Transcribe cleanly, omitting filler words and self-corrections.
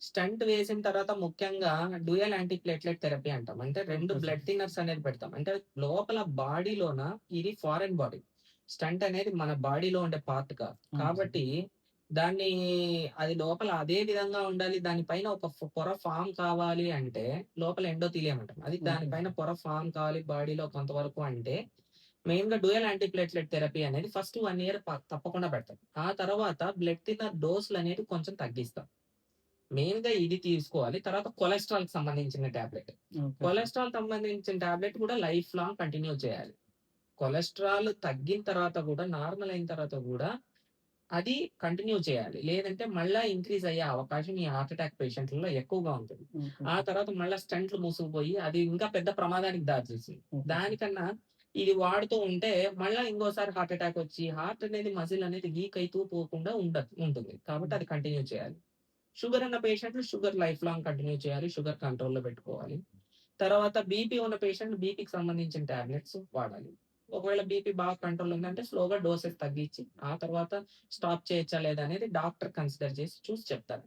Stunt వేసిన తర్వాత ముఖ్యంగా డ్యూయల్ యాంటీప్లేట్లెట్ థెరపీ అంటాం. అంటే 2 ఓకే సార్. బ్లడ్ థిన్నర్స్ అనేది పెడతాం. అంటే లోపల బాడీలోన ఇది ఫారెన్ బాడీ. స్టంట్ అనేది మన బాడీలో ఉండే పార్ట్ కాదు. అవును సార్. కాబట్టి దాన్ని అది లోపల అదే విధంగా ఉండాలి. దాని పైన ఒక పొర ఫార్మ్ కావాలి అంటే లోపల ఎండోథీలియం అంటాం. అది దాని ఓకే పైన సార్. పొర ఫార్మ్ కావాలి బాడీలో కొంతవరకు అంటే మెయిన్‌గా డ్యూయల్ యాంటీప్లేట్లెట్ థెరపీ అనేది ఫస్ట్ 1 ఇయర్ తప్పకుండా పెడతాం. ఆ తర్వాత బ్లడ్ థిన్నర్ డోస్‌లనేవి కొంచెం తగ్గిస్తాం. మెయిన్‌గా ఇది తీసుకోవాలి. తర్వాత కొలెస్ట్రాల్‌కి సంబంధించిన టాబ్లెట్. Okay sir. కొలెస్ట్రాల్ సంబంధించిన టాబ్లెట్ కూడా లైఫ్ లాంగ్ కంటిన్యూ చేయాలి. కొలెస్ట్రాల్ తగ్గిన తర్వాత కూడా నార్మల్ అయిన తర్వాత కూడా అది కంటిన్యూ చేయాలి. లేదంటే మళ్ళా ఇంక్రీజ్ అయ్యే అవకాశం ఈ హార్ట్ అటాక్ పేషెంట్‌లలో ఎక్కువగా ఉంటుంది. ఓకే ఆ సార్. తర్వాత మళ్ళా స్టంట్‌లు మూసుకుపోయి అది ఇంకా పెద్ద ప్రమాదానికి దారితీస్తుంది. Okay sir. దానికన్నా ఇది వాడుతూ ఉంటే మళ్ళా ఇంకోసారి హార్ట్ అటాక్ వచ్చి హార్ట్ అనేది మజిల్ అనేది వీక్ అయితూ పోకుండా ఉంటుంది. కాబట్టి హ్మ్. అది కంటిన్యూ చేయాలి. షుగర్ ఉన్న పేషెంట్లు షుగర్ లైఫ్ లాంగ్ కంటిన్యూ చేయాలి. షుగర్ కంట్రోల్‌లో పెట్టుకోవాలి. తర్వాత బీపీ ఉన్న పేషెంట్ బీపీకి సంబంధించిన టాబ్లెట్స్ వాడాలి. ఒకవేళ బీపీ బాగా కంట్రోల్ ఉందంటే స్లోగా డోసెస్ తగ్గించి, ఆ తర్వాత స్టాప్ చేయొచ్చా లేదా అనేది డాక్టర్ కన్సిడర్ చేసి చూసి చెప్తారు.